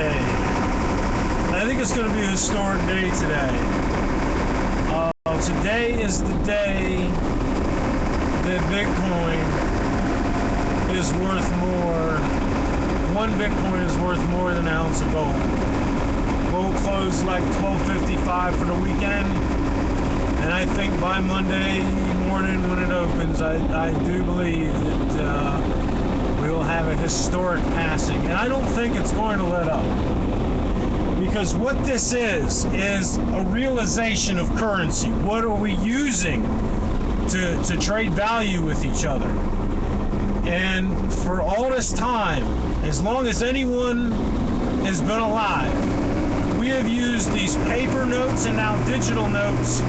Monday. I think it's going to be a historic day today. Today is the day that Bitcoin is worth more. One Bitcoin is worth more than an ounce of gold. Gold closed like $12.55 for the weekend. And I think by Monday morning when it opens, I do believe that we will have a historic passing. And I don't think it's going to let up. Because what this is a realization of currency. What are we using to trade value with each other? And for all this time, as long as anyone has been alive, we have used these paper notes and now digital notes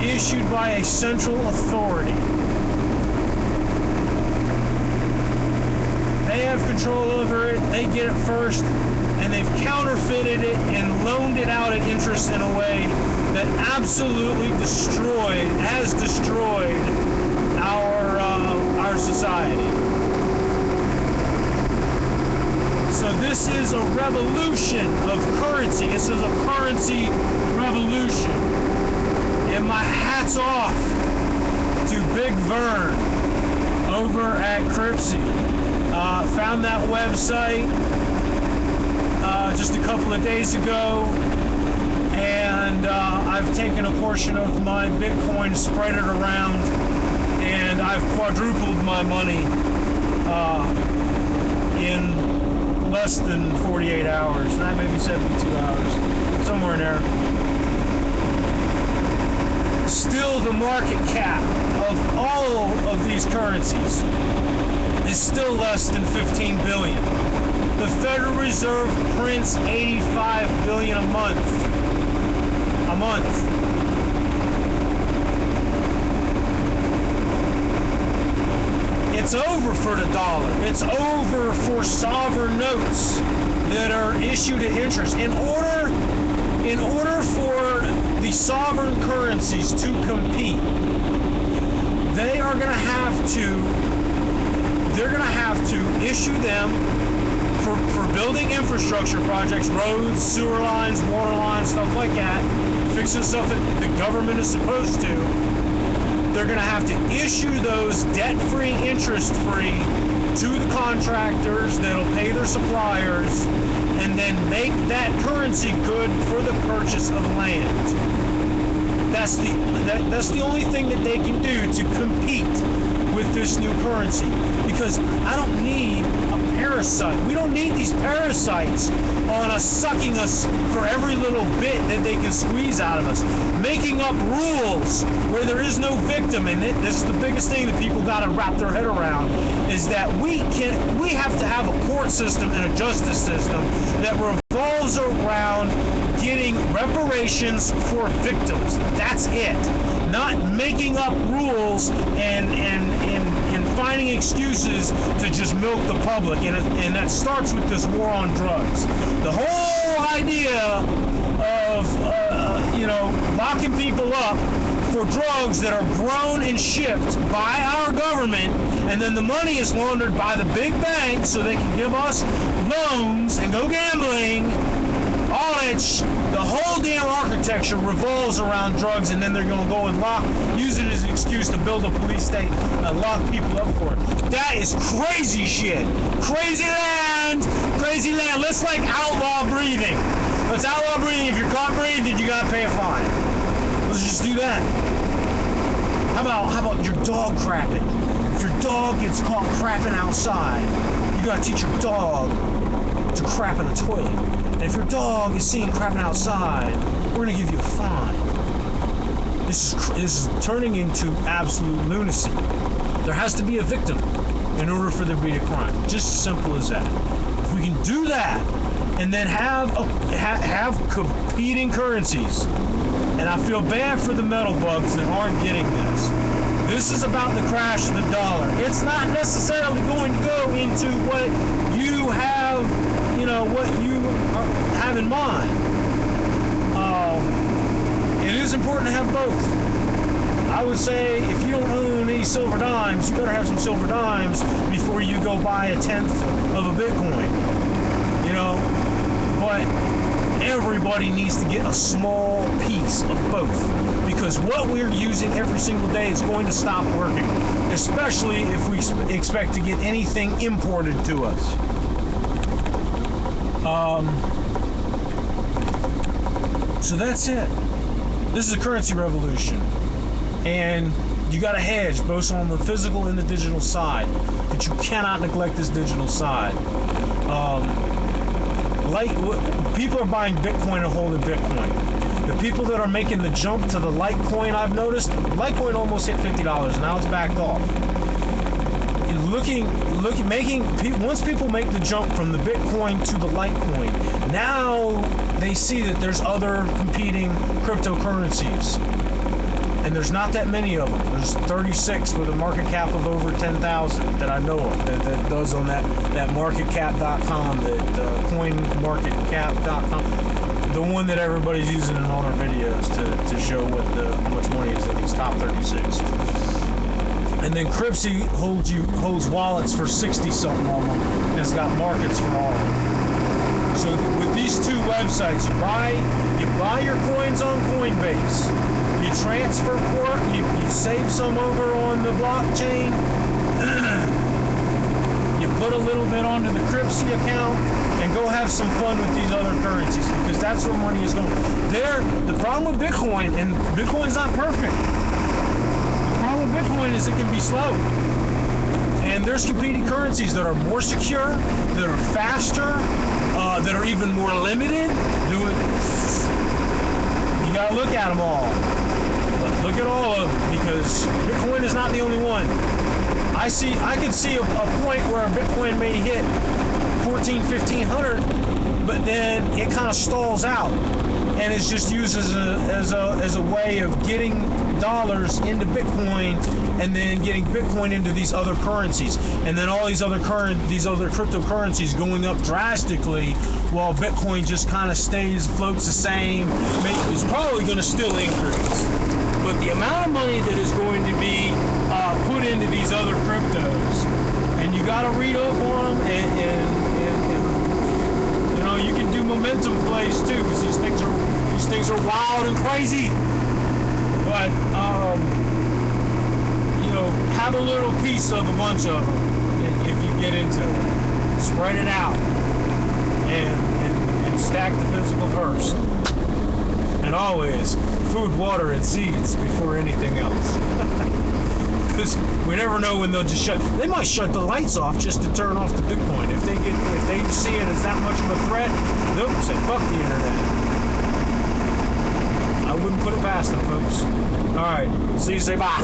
issued by a central authority. They have control over it, they get it first, and they've counterfeited it and loaned it out at interest in a way that absolutely has destroyed our society. So this is a revolution of currency. This is a currency revolution. And my hat's off to Big Vern over at Cripsy. Found that website just a couple of days ago, and I've taken a portion of my Bitcoin, spread it around, and I've quadrupled my money in less than 48 hours. That may be 72 hours, somewhere in there. Still, the market cap of all of these currencies is still less than 15 billion. The Federal Reserve prints 85 billion a month. It's over for the dollar. It's over for sovereign notes that are issued at interest. In order for the sovereign currencies to compete, they're going to have to issue them for building infrastructure projects, roads, sewer lines, water lines, stuff like that, fixing stuff that the government is supposed to. They're going to have to issue those debt-free, interest-free to the contractors that'll pay their suppliers, and then make that currency good for the purchase of land. That's the only thing that they can do to compete with this new currency. Because I don't need a parasite. We don't need these parasites on us, sucking us for every little bit that they can squeeze out of us, making up rules where there is no victim. And this is the biggest thing that people got to wrap their head around, is that we have to have a court system and a justice system that revolves around getting reparations for victims. That's it. Not making up rules and finding excuses to just milk the public. And that starts with this war on drugs. The whole idea of locking people up for drugs that are grown and shipped by our government, and then the money is laundered by the big banks so they can give us loans and go gambling. All that the whole damn architecture revolves around drugs, and then they're going to go and use it as an excuse to build a police state and lock people up for it. That is crazy shit. Crazy land. Crazy land. Let's outlaw breathing. Let's outlaw breathing. If you're caught breathing, you got to pay a fine. Let's just do that. How about your dog crapping? If your dog gets caught crapping outside, you got to teach your dog to crap in a toilet. And if your dog is seen crapping outside, we're going to give you a fine. This is turning into absolute lunacy. There has to be a victim in order for there to be a crime. Just as simple as that. If we can do that, and then have competing currencies, and I feel bad for the metal bugs that aren't getting this. This is about the crash of the dollar. It's not necessarily going to go into what you have, have in mind. It is important to have both. I would say if you don't own any silver dimes, you better have some silver dimes before you go buy a tenth of a Bitcoin. But everybody needs to get a small piece of both, because what we're using every single day is going to stop working, especially if we expect to get anything imported to us. So that's it. This is a currency revolution, and you got to hedge both on the physical and the digital side, but you cannot neglect this digital side. People are buying Bitcoin and holding Bitcoin. The people that are making the jump to the Litecoin, I've noticed, Litecoin almost hit $50. Now it's backed off. Once people make the jump from the Bitcoin to the Litecoin, now they see that there's other competing cryptocurrencies. And there's not that many of them. There's 36 with a market cap of over 10,000 that I know of. That does on that marketcap.com, that coinmarketcap.com, the one that everybody's using in all their videos to show how much money is in these top 36. And then Cripsy holds wallets for 60 something on them, and it's got markets for all of them. So with these two websites, you buy your coins on Coinbase. You transfer you save some over on the blockchain. You put a little bit onto the Cripsy account and go have some fun with these other currencies, because that's where money is going. The problem with Bitcoin, and Bitcoin's not perfect. The problem with Bitcoin is it can be slow. And there's competing currencies that are more secure, that are faster, that are even more limited. You gotta look at them all. Look at all of them, because Bitcoin is not the only one. I could see a point where Bitcoin may hit 1,500, but then it kind of stalls out, and it's just used as a way of getting dollars into Bitcoin, and then getting Bitcoin into these other currencies, and then all these other cryptocurrencies going up drastically, while Bitcoin just kind of floats the same. It's probably going to still increase, but the amount of money that is going to be put into these other cryptos, and you got to read up on them, and you know, you can do momentum plays too, because these things are wild and crazy. But you know, have a little piece of a bunch of them if you get into it. Spread it out, and stack the physical first. And always food, water, and seeds before anything else. Because we never know when they'll just they might shut the lights off just to turn off the Bitcoin. If they see it as that much of a threat, they'll say fuck the internet. I wouldn't put it past them, folks. All right, see you, say bye.